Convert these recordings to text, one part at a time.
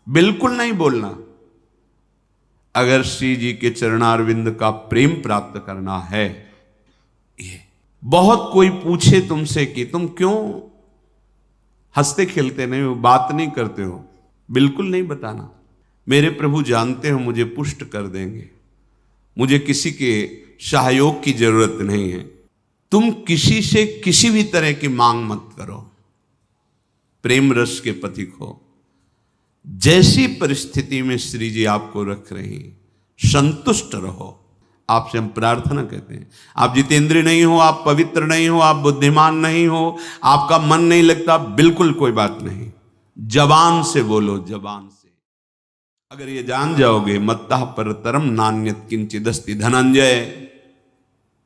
बिल्कुल नहीं बोलना। अगर श्री जी के चरणारविंद का प्रेम प्राप्त करना है, ये बहुत कोई पूछे तुमसे कि तुम क्यों हंसते खेलते नहीं हो, बात नहीं करते हो, बिल्कुल नहीं बताना। मेरे प्रभु जानते हो मुझे पुष्ट कर देंगे, मुझे किसी के सहयोग की जरूरत नहीं है। तुम किसी से किसी भी तरह की मांग मत करो, प्रेम रस के पथिक हो। जैसी परिस्थिति में श्री जी आपको रख रही, संतुष्ट रहो। आपसे हम प्रार्थना कहते हैं, आप जितेंद्रिय नहीं हो, आप पवित्र नहीं हो, आप बुद्धिमान नहीं हो, आपका मन नहीं लगता, बिल्कुल कोई बात नहीं। जबान से बोलो, जबान से। अगर ये जान जाओगे, मत्तः परतरम नान्यत् किंचिदस्ति धनंजय,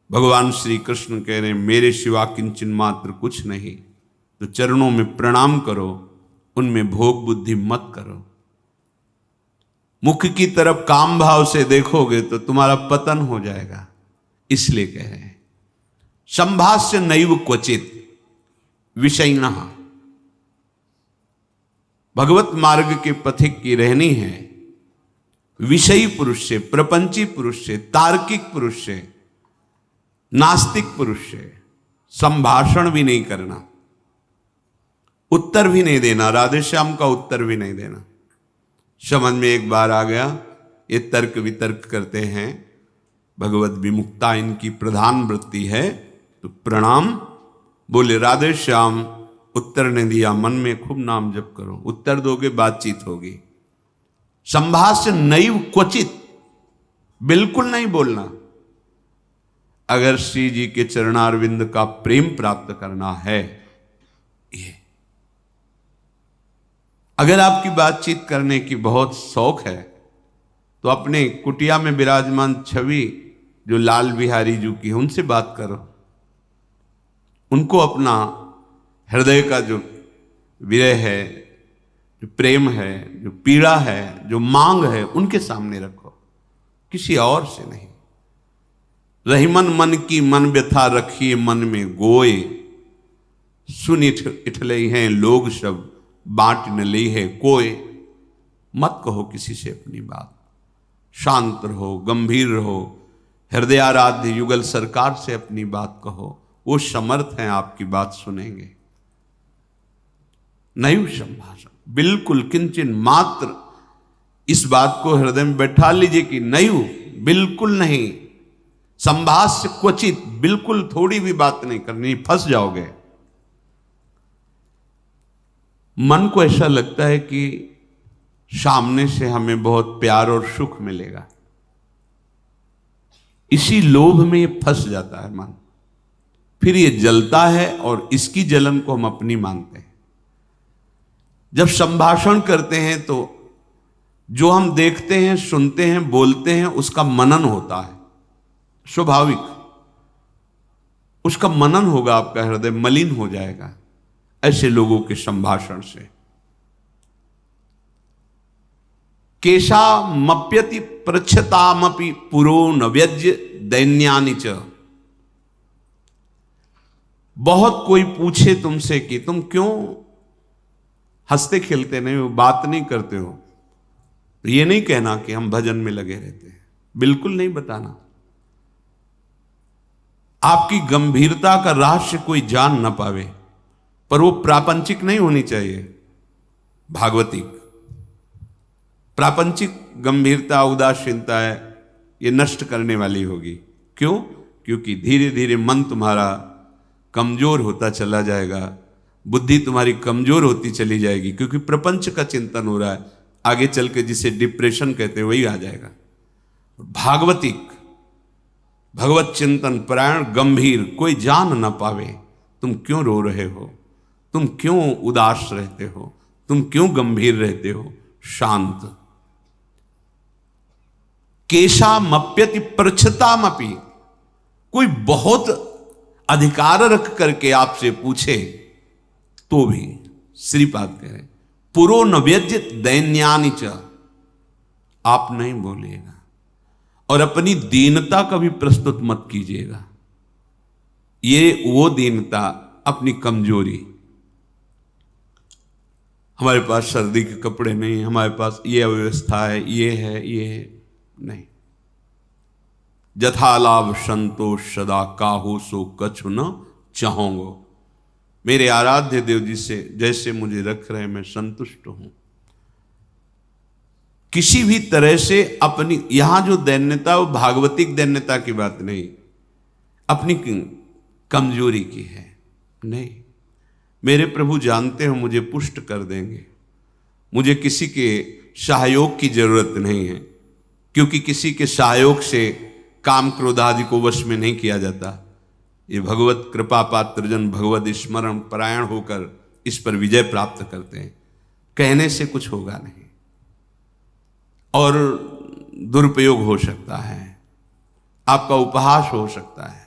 भगवान श्री कृष्ण कह रहे हैं मेरे सिवा किंचन मात्र कुछ नहीं, तो चरणों में प्रणाम करो, उनमें भोग बुद्धि मत करो। मुख की तरफ काम भाव से देखोगे तो तुम्हारा पतन हो जाएगा। इसलिए कह रहे हैं संभाष्य नैव क्वचित विषयिणः। भगवत मार्ग के पथिक की रहनी है विषयी पुरुष से, प्रपंची पुरुष से, तार्किक पुरुष से, नास्तिक पुरुष से संभाषण भी नहीं करना, उत्तर भी नहीं देना, राधे श्याम का उत्तर भी नहीं देना। समझ में एक बार आ गया, ये तर्क वितर्क करते हैं, भगवत विमुक्ता इनकी प्रधान वृत्ति है, तो प्रणाम बोले राधे श्याम, उत्तर ने दिया, मन में खूब नाम जप करो, उत्तर दोगे बातचीत होगी। संभाष्य नैव क्वचित, बिल्कुल नहीं बोलना। अगर श्री जी के चरणारविंद का प्रेम प्राप्त करना है, ये अगर आपकी बातचीत करने की बहुत शौक है तो अपने कुटिया में विराजमान छवि जो लाल बिहारी जी की है उनसे बात करो, उनको अपना हृदय का जो विरह है, जो प्रेम है, जो पीड़ा है, जो मांग है, उनके सामने रखो, किसी और से नहीं। रहीमन मन की मन व्यथा रखिए मन में गोए, सुन इठले हैं लोग सब बांट न ली है कोई। मत कहो किसी से अपनी बात, शांत रहो, गंभीर रहो, हृदयाराध्य युगल सरकार से अपनी बात कहो, वो समर्थ हैं आपकी बात सुनेंगे। नैव संभाषण, बिल्कुल किंचन मात्र, इस बात को हृदय में बैठा लीजिए कि नैव, बिल्कुल नहीं। संभाष्य क्वचित, बिल्कुल थोड़ी भी बात नहीं करनी, फंस जाओगे। मन को ऐसा लगता है कि सामने से हमें बहुत प्यार और सुख मिलेगा, इसी लोभ में ये फंस जाता है मन, फिर ये जलता है और इसकी जलन को हम अपनी मानते हैं। जब संभाषण करते हैं तो जो हम देखते हैं, सुनते हैं, बोलते हैं, उसका मनन होता है, स्वाभाविक उसका मनन होगा, आपका हृदय मलिन हो जाएगा ऐसे लोगों के संभाषण से। केशा मप्यति पृच्छतामपि पुरो न व्यज्य दैन्यानि च। बहुत कोई पूछे तुमसे कि तुम क्यों हंसते खेलते नहीं हो, बात नहीं करते हो, तो ये नहीं कहना कि हम भजन में लगे रहते हैं, बिल्कुल नहीं बताना। आपकी गंभीरता का रहस्य कोई जान ना पावे, पर वो प्रापंचिक नहीं होनी चाहिए, भागवतिक। प्रापंचिक गंभीरता, उदासीनता है, ये नष्ट करने वाली होगी। क्यों? क्योंकि धीरे धीरे मन तुम्हारा कमजोर होता चला जाएगा, बुद्धि तुम्हारी कमजोर होती चली जाएगी, क्योंकि प्रपंच का चिंतन हो रहा है। आगे चल के जिसे डिप्रेशन कहते हैं वही आ जाएगा। भागवतिक, भगवत चिंतन परायण, गंभीर, कोई जान ना पावे तुम क्यों रो रहे हो, तुम क्यों उदास रहते हो, तुम क्यों गंभीर रहते हो, शांत। केशा मप्यति पृच्छतामपि, कोई बहुत अधिकार रख करके आपसे पूछे तो भी श्रीपाद कह रहे पुरो न व्यज्य दैन्यानि च, आप नहीं बोलिएगा और अपनी दीनता का भी प्रस्तुत मत कीजिएगा। ये वो दीनता, अपनी कमजोरी। हमारे पास सर्दी के कपड़े नहीं, हमारे पास ये अव्यवस्था है, ये है, ये है। नहीं। जथा लाभ संतोष सदा काहू सो कछु न चाहूंगो। मेरे आराध्य देव जी से जैसे मुझे रख रहे मैं संतुष्ट हूं। किसी भी तरह से अपनी, यहां जो दैन्यता वो भागवतिक दैन्यता की बात नहीं, अपनी कमजोरी की है। नहीं, मेरे प्रभु जानते हो मुझे पुष्ट कर देंगे, मुझे किसी के सहयोग की जरूरत नहीं है, क्योंकि किसी के सहयोग से काम क्रोध आदि को वश में नहीं किया जाता। ये भगवत कृपा पात्र जन भगवत स्मरण परायण होकर इस पर विजय प्राप्त करते हैं। कहने से कुछ होगा नहीं और दुरुपयोग हो सकता है, आपका उपहास हो सकता है।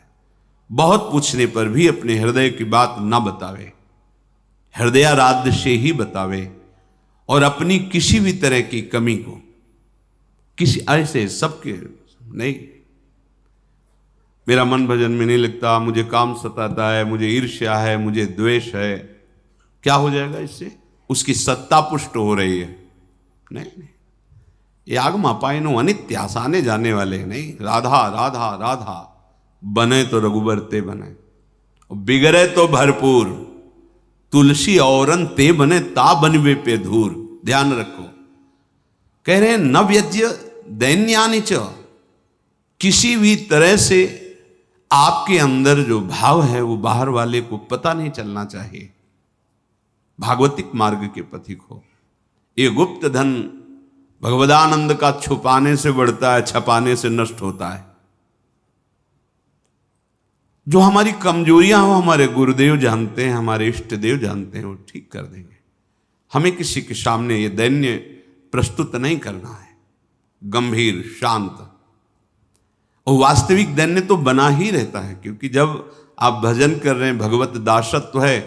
बहुत पूछने पर भी अपने हृदय की बात ना बतावे, हृदयाराध्य से ही बतावे, और अपनी किसी भी तरह की कमी को किसी ऐसे सबके नहीं, मेरा मन भजन में नहीं लगता, मुझे काम सताता है, मुझे ईर्ष्या है, मुझे द्वेष है, क्या हो जाएगा इससे? उसकी सत्ता पुष्ट हो रही है। नहीं, ये आगमा पाइनो अनित्य, आसाने जाने वाले नहीं। राधा राधा राधा बने तो रघुबर ते बने, बिगड़े तो भरपूर, तुलसी औरन ते बने ता बनवे पे धूर। ध्यान रखो, कह रहे हैं न व्यज्य दैन्यानि च, किसी भी तरह से आपके अंदर जो भाव है वो बाहर वाले को पता नहीं चलना चाहिए। भागवतिक मार्ग के पथिक हो। ये गुप्त धन भगवदानंद का छुपाने से बढ़ता है, छपाने से नष्ट होता है। जो हमारी कमजोरियां हो हमारे गुरुदेव जानते हैं, हमारे इष्ट देव जानते हैं, वो ठीक कर देंगे। हमें किसी के सामने ये दैन्य प्रस्तुत नहीं करना है, गंभीर शांत। और वास्तविक दैन्य तो बना ही रहता है, क्योंकि जब आप भजन कर रहे हैं, भगवत दासत्व है,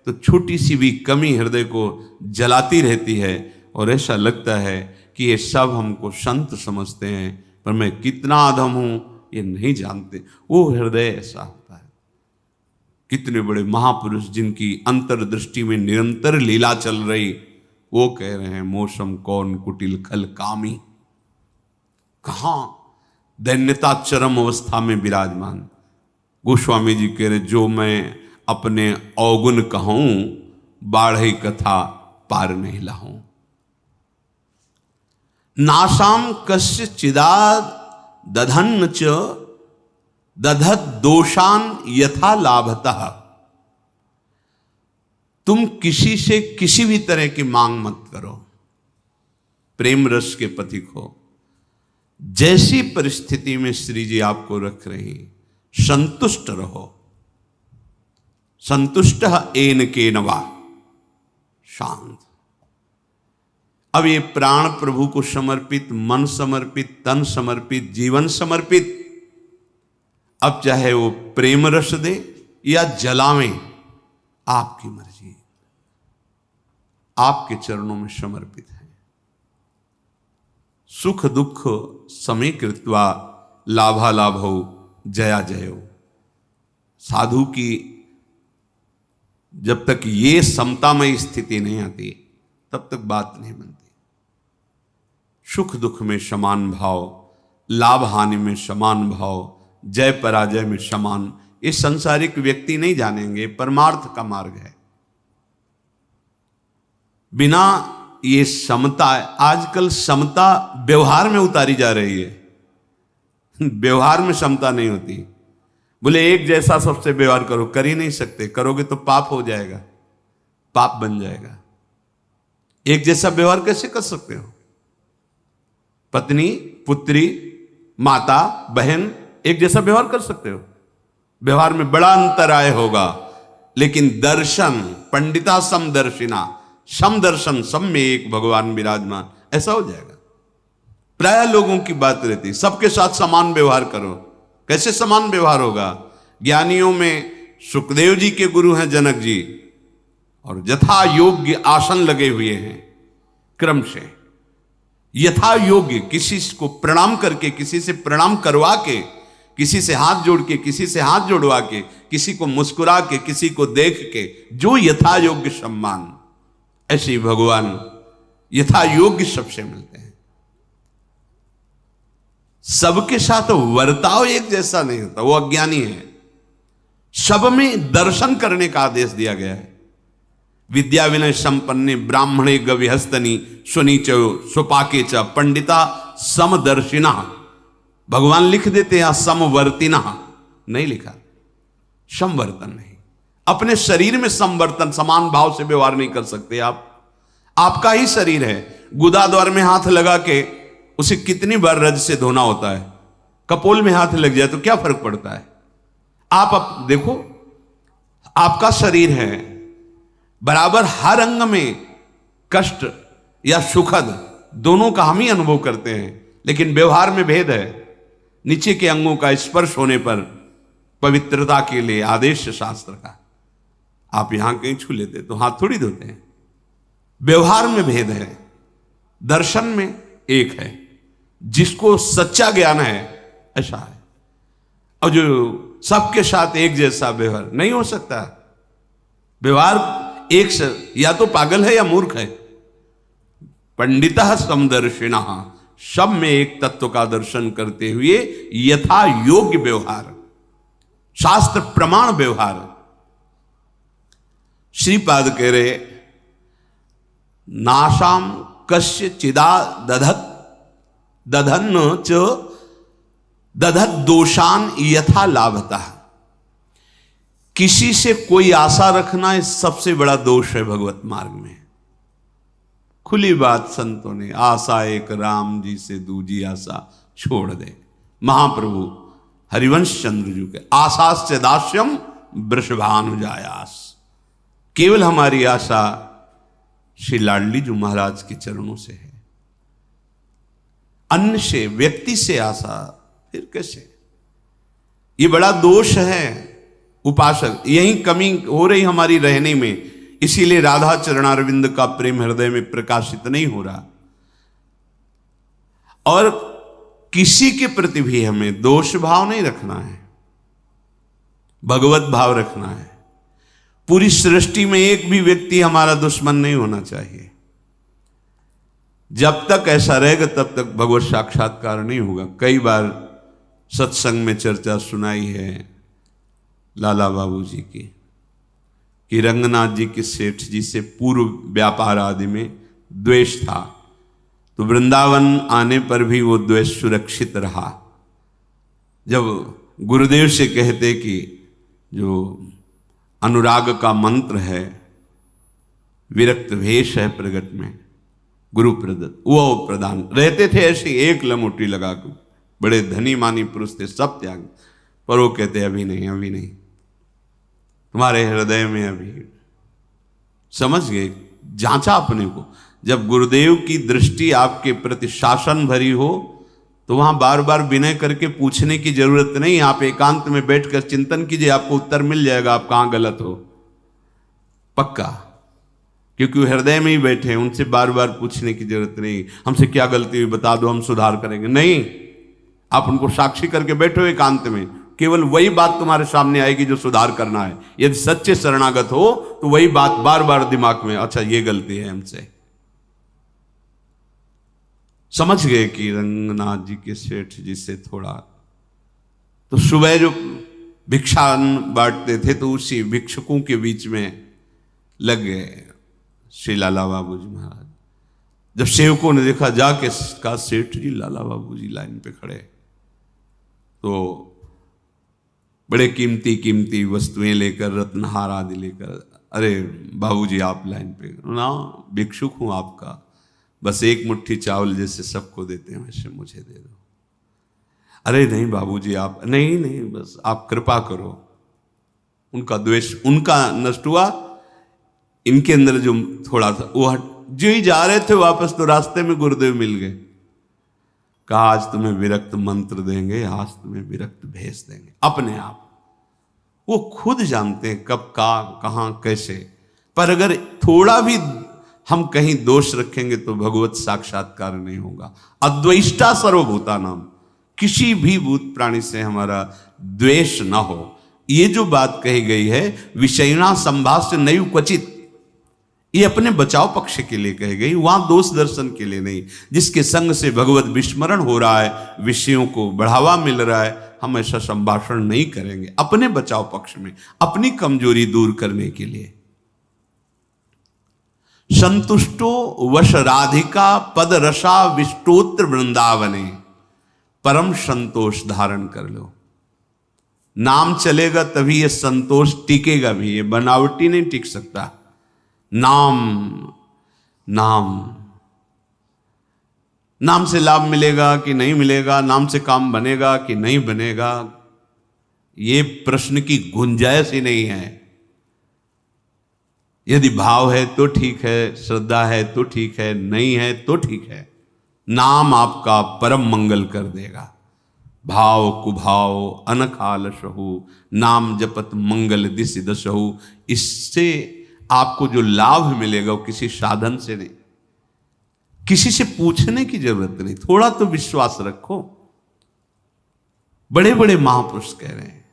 तो छोटी सी भी कमी हृदय को जलाती रहती है और ऐसा लगता है कि ये सब हमको संत समझते हैं, पर मैं कितना अधम हूं ये नहीं जानते। वो हृदय ऐसा होता है। कितने बड़े महापुरुष जिनकी अंतर्दृष्टि में निरंतर लीला चल रही, वो कह रहे हैं मौसम कौन कुटिल खल कामी। कहां दैन्यता चरम अवस्था में विराजमान। गोस्वामी जी कह रहे जो मैं अपने अवगुण कहूं, बाढ़ई कथा पार नहीं लाऊं। नासाम कस्य चिदाद दधन्न च दधत दोषान यथा लाभतः। तुम किसी से किसी भी तरह की मांग मत करो, प्रेम रस के पथिक हो। जैसी परिस्थिति में श्री जी आपको रख रही, संतुष्ट रहो। संतुष्ट एन के नवा, शांत। अब ये प्राण प्रभु को समर्पित, मन समर्पित, तन समर्पित, जीवन समर्पित, अब चाहे वो प्रेम रस दे या जलावें, आपकी मर्जी, आपके चरणों में समर्पित है। सुख दुख समीकृत्वा लाभालाभो जया जयो। साधु की जब तक ये समतामय स्थिति नहीं आती तब तक बात नहीं बनती। सुख दुख में समान भाव, लाभ हानि में समान भाव, जय पराजय में समान, ये संसारिक व्यक्ति नहीं जानेंगे। परमार्थ का मार्ग है। बिना ये समता, आजकल समता व्यवहार में उतारी जा रही है। व्यवहार में समता नहीं होती। बोले एक जैसा सबसे व्यवहार करो, कर ही नहीं सकते। करोगे तो पाप हो जाएगा, पाप बन जाएगा। एक जैसा व्यवहार कैसे कर सकते हो? पत्नी, पुत्री, माता, बहन एक जैसा व्यवहार कर सकते हो? व्यवहार में बड़ा अंतराय होगा, लेकिन दर्शन, पंडिता समदर्शिना, समदर्शन, सब में एक भगवान विराजमान, ऐसा हो जाएगा। प्राय लोगों की बात रहती है सबके साथ समान व्यवहार करो। कैसे समान व्यवहार होगा? ज्ञानियों में सुखदेव जी के गुरु हैं जनक जी, और यथा योग्य आसन लगे हुए हैं क्रम से। यथा योग्य, किसी को प्रणाम करके, किसी से प्रणाम करवा के, किसी से हाथ जोड़ के, किसी से हाथ जोड़वा के, किसी को मुस्कुरा के, किसी को देख के, जो यथा योग्य सम्मान, ऐसे ही भगवान यथा योग्य सबसे मिलते हैं। सबके साथ वर्ताव एक जैसा नहीं होता, वो अज्ञानी है। सब में दर्शन करने का आदेश दिया गया है। विद्या विनय संपन्ने ब्राह्मणे गविहस्तनी सुनीच सुपाके च पंडिता समदर्शिना। भगवान लिख देते हैं समवर्तिना, नहीं लिखा, समवर्तन नहीं। अपने शरीर में समवर्तन, समान भाव से व्यवहार नहीं कर सकते आप। आपका ही शरीर है, गुदा द्वार में हाथ लगा के उसे कितनी बार रज से धोना होता है। कपोल में हाथ लग जाए तो क्या फर्क पड़ता है। आप देखो, आपका शरीर है, बराबर हर अंग में कष्ट या सुखद दोनों का हम ही अनुभव करते हैं, लेकिन व्यवहार में भेद है। नीचे के अंगों का स्पर्श होने पर पवित्रता के लिए आदेश शास्त्र का, आप यहां कहीं छू लेते तो हाथ थोड़ी धोते हैं। व्यवहार में भेद है, दर्शन में एक है। जिसको सच्चा ज्ञान है ऐसा है, और जो सबके साथ एक जैसा व्यवहार नहीं हो सकता। व्यवहार एक से या तो पागल है या मूर्ख है। पंडिता समदर्शिना, सब में एक तत्व का दर्शन करते हुए यथा योग्य व्यवहार, शास्त्र प्रमाण व्यवहार। श्रीपाद कह रहे नाशाम कस्य चिदा दधत दधन च दधत दोषान यथा लाभता। किसी से कोई आशा रखना इस सबसे बड़ा दोष है भगवत मार्ग में। खुली बात संतों ने, आशा एक राम जी से दूजी आशा छोड़ दे। महाप्रभु हरिवंश चंद्र जी के आशास्य दास्यम वृषभानुजायास। केवल हमारी आशा श्री लाडली जी महाराज के चरणों से है। अन्य से, व्यक्ति से आशा फिर कैसे? ये बड़ा दोष है उपासक। यही कमी हो रही हमारी रहने में, इसीलिए राधा चरणारविंद का प्रेम हृदय में प्रकाशित नहीं हो रहा। और किसी के प्रति भी हमें दोष भाव नहीं रखना है, भगवत भाव रखना है। पूरी सृष्टि में एक भी व्यक्ति हमारा दुश्मन नहीं होना चाहिए। जब तक ऐसा रहेगा तब तक भगवत साक्षात्कार नहीं होगा। कई बार सत्संग में चर्चा सुनाई है लाला बाबू जी की, कि रंगनाथ जी के सेठ जी से पूर्व व्यापार आदि में द्वेष था, तो वृंदावन आने पर भी वो द्वेष सुरक्षित रहा। जब गुरुदेव से कहते कि जो अनुराग का मंत्र है, विरक्त भेष है प्रगट में गुरु प्रदत्त, वो प्रदान रहते थे ऐसे एक लमोटी लगा कर। बड़े धनी मानी पुरुष थे, सब त्याग, पर वो कहते अभी नहीं, अभी नहीं, तुम्हारे हृदय में अभी। समझ गए, जांचा अपने को। जब गुरुदेव की दृष्टि आपके प्रति शासन भरी हो तो वहां बार बार विनय करके पूछने की जरूरत नहीं। आप एकांत में बैठकर चिंतन कीजिए, आपको उत्तर मिल जाएगा आप कहां गलत हो, पक्का। क्योंकि वो हृदय में ही बैठे हैं, उनसे बार बार पूछने की जरूरत नहीं, हमसे क्या गलती हुई बता दो, हम सुधार करेंगे। नहीं, आप उनको साक्षी करके बैठो एकांत में, केवल वही बात तुम्हारे सामने आएगी जो सुधार करना है। यदि सच्चे शरणागत हो तो वही बात बार बार दिमाग में, अच्छा ये गलती है हमसे। समझ गए कि रंगनाथ जी के सेठ जी से थोड़ा, तो सुबह जो भिक्षा बांटते थे तो उसी भिक्षुकों के बीच में लग गए श्री लाला बाबू जी महाराज। जब सेवकों ने देखा, जाके कहा सेठ जी लाला बाबू जी लाइन पे खड़े, तो बड़े कीमती कीमती वस्तुएं लेकर, रत्नहार आदि लेकर, अरे बाबूजी आप लाइन पे ना, भिक्षुक हूं आपका, बस एक मुट्ठी चावल जैसे सबको देते हैं वैसे मुझे दे दो। अरे नहीं बाबूजी आप, नहीं नहीं, बस आप कृपा करो। उनका द्वेष उनका नष्ट हुआ, इनके अंदर जो थोड़ा था वो हट। जो ही जा रहे थे वापस तो रास्ते में गुरुदेव मिल गए। कहा आज तुम्हें विरक्त मंत्र देंगे, आज तुम्हें विरक्त भेज देंगे। अपने आप वो खुद जानते हैं कब कहां कैसे। पर अगर थोड़ा भी हम कहीं दोष रखेंगे तो भगवत साक्षात्कार नहीं होगा। अद्वेष्टा सर्वभूता नाम, किसी भी भूत प्राणी से हमारा द्वेष ना हो। ये जो बात कही गई है, विषयना संभाष्य नयु क्वचित, ये अपने बचाव पक्ष के लिए कही गई, वहां दोष दर्शन के लिए नहीं। जिसके संग से भगवत विस्मरण हो रहा है, विषयों को बढ़ावा मिल रहा है, हम ऐसा संभाषण नहीं करेंगे अपने बचाव पक्ष में, अपनी कमजोरी दूर करने के लिए। संतुष्टो वश राधिका पद रसा विष्टोत्र वृंदावने, परम संतोष धारण कर लो। नाम चलेगा तभी ये संतोष टिकेगा भी, ये बनावटी नहीं टिक सकता। नाम नाम नाम से लाभ मिलेगा कि नहीं मिलेगा, नाम से काम बनेगा कि नहीं बनेगा, ये प्रश्न की गुंजाइश ही नहीं है। यदि भाव है तो ठीक है, श्रद्धा है तो ठीक है, नहीं है तो ठीक है। नाम आपका परम मंगल कर देगा। भाव कुभाव अनखाल सहु, नाम जपत मंगल दिस दसहु। इससे आपको जो लाभ मिलेगा वो किसी साधन से नहीं, किसी से पूछने की जरूरत नहीं। थोड़ा तो विश्वास रखो। बड़े बड़े महापुरुष कह रहे हैं,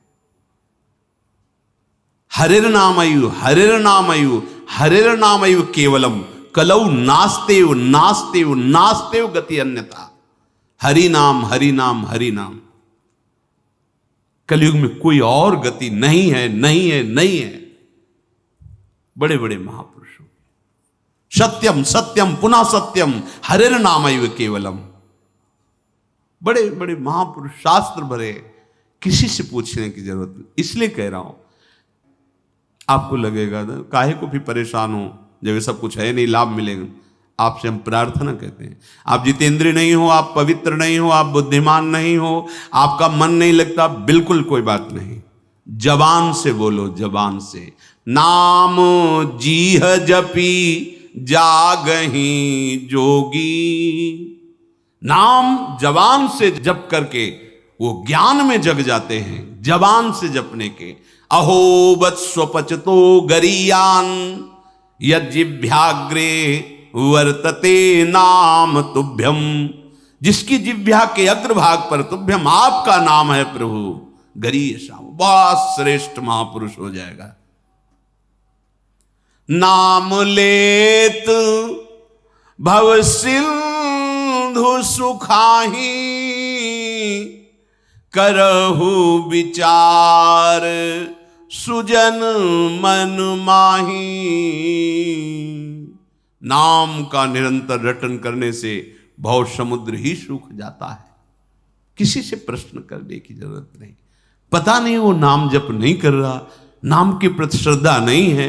हरिर नामयु हरिर नामयु हरिर नामयु केवलम कलौ नास्तेव नास्तेव नास्तेव गति अन्यथा। हरि नाम हरि नाम हरि नाम। कलयुग में कोई और गति नहीं है, नहीं है, नहीं है। बड़े बड़े महापुरुषों, सत्यम सत्यम पुनः सत्यम हरिर नामैव केवलम। बड़े बड़े महापुरुष, शास्त्र भरे, किसी से पूछने की जरूरत नहीं। इसलिए कह रहा हूं, आपको लगेगा ना काहे को भी परेशान हो जब ये सब कुछ है नहीं, लाभ मिलेगा। आपसे हम प्रार्थना कहते हैं, आप जितेंद्रिय नहीं हो, आप पवित्र नहीं हो, आप बुद्धिमान नहीं हो, आपका मन नहीं लगता, बिल्कुल कोई बात नहीं। जबान से बोलो, जबान से। नाम जीह जपी जागही जोगी। नाम जबान से जप करके वो ज्ञान में जग जाते हैं, जबान से जपने के। अहो वत्स्वपचतो गरीयान यज्जिभ्याग्रे वर्तते नाम तुभ्यम। जिसकी जिह्वा के अग्रभाग पर तुभ्यम आपका नाम है प्रभु, गरीय श्याम, बहुत श्रेष्ठ महापुरुष हो जाएगा। नाम लेत भव सिंधु सुखाही, करहु विचार सुजन मन माही। नाम का निरंतर रटन करने से भव समुद्र ही सूख जाता है। किसी से प्रश्न करने की जरूरत नहीं। पता नहीं वो नाम जप नहीं कर रहा, नाम के प्रति श्रद्धा नहीं है,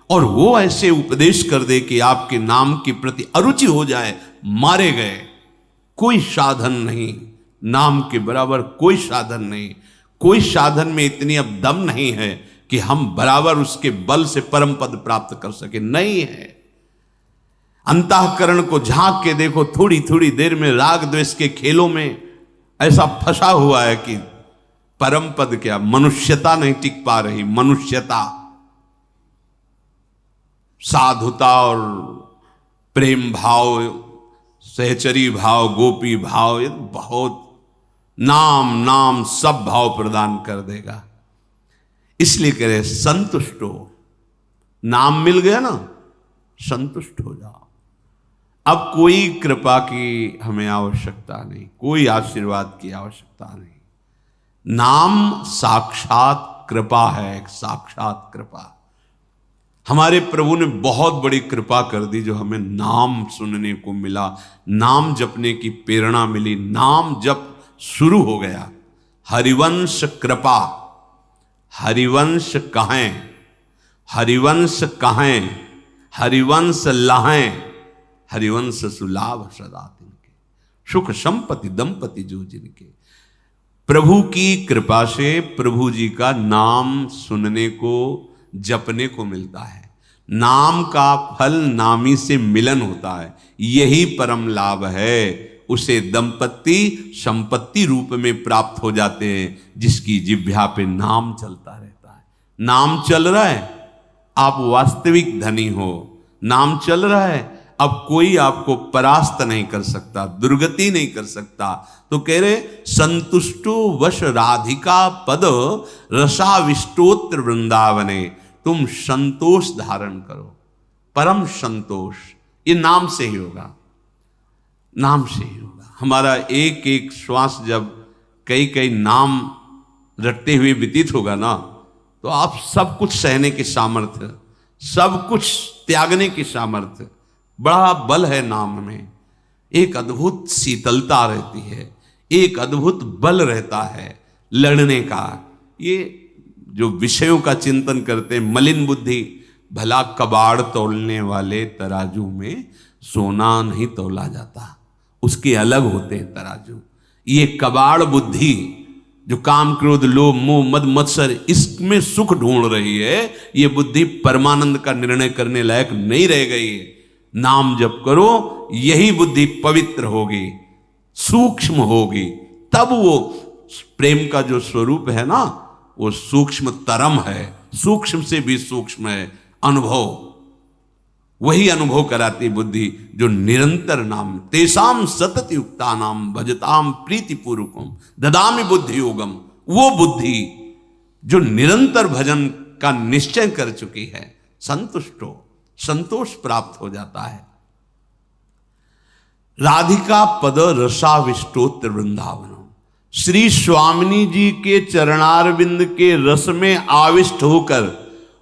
और वो ऐसे उपदेश कर दे कि आपके नाम के प्रति अरुचि हो जाए, मारे गए। कोई साधन नहीं, नाम के बराबर कोई साधन नहीं। कोई साधन में इतनी अब दम नहीं है कि हम बराबर उसके बल से परम पद प्राप्त कर सके, नहीं है। अंतःकरण को झांक के देखो, थोड़ी थोड़ी देर में राग द्वेष के खेलों में ऐसा फंसा हुआ है कि परम पद क्या, मनुष्यता नहीं टिक पा रही। मनुष्यता, साधुता और प्रेम भाव, सहचरी भाव, गोपी भाव, ये बहुत नाम नाम सब भाव प्रदान कर देगा। इसलिए कह रहे संतुष्ट हो। नाम मिल गया ना, संतुष्ट हो जाओ। अब कोई कृपा की हमें आवश्यकता नहीं, कोई आशीर्वाद की आवश्यकता नहीं। नाम साक्षात कृपा है, एक साक्षात कृपा। हमारे प्रभु ने बहुत बड़ी कृपा कर दी, जो हमें नाम सुनने को मिला, नाम जपने की प्रेरणा मिली, नाम जप शुरू हो गया। हरिवंश कृपा, हरिवंश कहें, हरिवंश कहें, हरिवंश लहें, हरिवंश सुलाभ सदा तिनके, सुख संपत्ति दंपति जो जिनके। प्रभु की कृपा से प्रभु जी का नाम सुनने को, जपने को मिलता है। नाम का फल नामी से मिलन होता है, यही परम लाभ है। उसे दंपति संपत्ति रूप में प्राप्त हो जाते हैं, जिसकी जिह्वा पे नाम चलता रहता है। नाम चल रहा है, आप वास्तविक धनी हो। नाम चल रहा है, अब कोई आपको परास्त नहीं कर सकता, दुर्गति नहीं कर सकता। तो कह रहे संतुष्टो वश राधिका पद रसाविष्टोत्र वृंदावने। तुम संतोष धारण करो। परम संतोष, ये नाम से ही होगा, नाम से ही होगा। हमारा एक एक श्वास जब कई कई नाम रटते हुए व्यतीत होगा ना, तो आप सब कुछ सहने के सामर्थ्य, सब कुछ त्यागने की सामर्थ्य, बड़ा बल है नाम में। एक अद्भुत शीतलता रहती है, एक अद्भुत बल रहता है लड़ने का। ये जो विषयों का चिंतन करते हैं, मलिन बुद्धि, भला कबाड़ तोलने वाले तराजू में सोना नहीं तोला जाता, उसके अलग होते हैं तराजू। ये कबाड़ बुद्धि जो काम क्रोध लोभ मोह मद मत्सर इसमें सुख ढूंढ रही है, ये बुद्धि परमानंद का निर्णय करने लायक नहीं रह गई है। नाम जप करो, यही बुद्धि पवित्र होगी, सूक्ष्म होगी, तब वो प्रेम का जो स्वरूप है ना, वो सूक्ष्म तरम है, सूक्ष्म से भी सूक्ष्म है अनुभव। वही अनुभव कराती बुद्धि जो निरंतर नाम, तेसाम सतत युक्ता नाम भजताम प्रीति पूर्वकम ददामि बुद्धि योगम। वो बुद्धि जो निरंतर भजन का निश्चय कर चुकी है, संतुष्टो, संतोष प्राप्त हो जाता है। राधिका पद रसाविष्टोत्र वृंदावन, श्री स्वामिनी जी के चरणारविंद के रस में आविष्ट होकर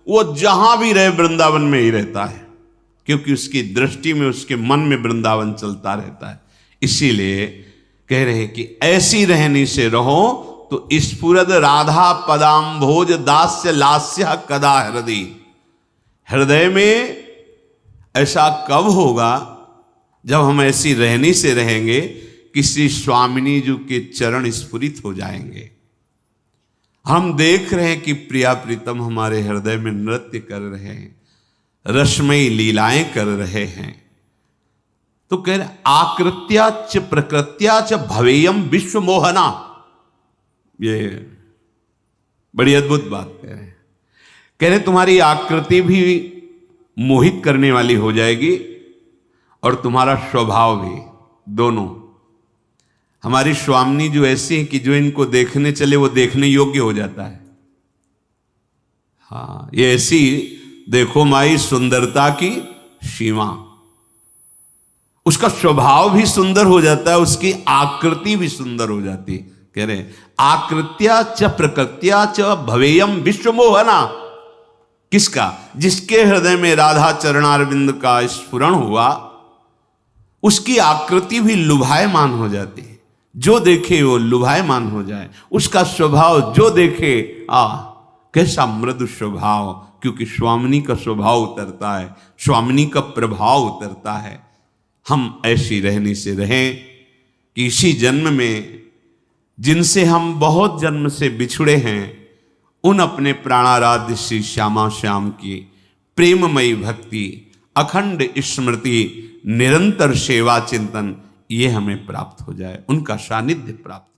वो जहां भी रहे वृंदावन में ही रहता है, क्योंकि उसकी दृष्टि में, उसके मन में वृंदावन चलता रहता है। इसीलिए कह रहे कि ऐसी रहनी से रहो तो स्फुरद राधा पदाम्भोज दास्य लास्य कदा हृदय। हृदय में ऐसा कब होगा जब हम ऐसी रहनी से रहेंगे कि श्री स्वामिनी जी के चरण स्फुरित हो जाएंगे। हम देख रहे हैं कि प्रिया प्रीतम हमारे हृदय में नृत्य कर रहे हैं, रसमयी लीलाएं कर रहे हैं। तो कह रहे आकृत्या च प्रकृत्या च भवेयम विश्व मोहना। ये बड़ी अद्भुत बात कह रहे तुम्हारी आकृति भी मोहित करने वाली हो जाएगी और तुम्हारा स्वभाव भी, दोनों। हमारी स्वामिनी जो ऐसी है कि जो इनको देखने चले वो देखने योग्य हो जाता है। हाँ, ये ऐसी देखो माई सुंदरता की सीमा, उसका स्वभाव भी सुंदर हो जाता है, उसकी आकृति भी सुंदर हो जाती। कह रहे आकृत्या च प्रकृत्या च भवेयम विश्व मोहना। किसका? जिसके हृदय में राधा चरणारविंद का स्फुरण हुआ, उसकी आकृति भी लुभायमान हो जाती है। जो देखे वो लुभायमान हो जाए, उसका स्वभाव जो देखे कैसा मृदु स्वभाव, क्योंकि स्वामिनी का स्वभाव उतरता है, स्वामिनी का प्रभाव उतरता है। हम ऐसी रहने से रहें कि इसी जन्म में जिनसे हम बहुत जन्म से बिछुड़े हैं, उन अपने प्राणाराध्य श्री श्यामा श्याम की प्रेममयी भक्ति, अखंड स्मृति, निरंतर सेवा चिंतन, ये हमें प्राप्त हो जाए, उनका सानिध्य प्राप्त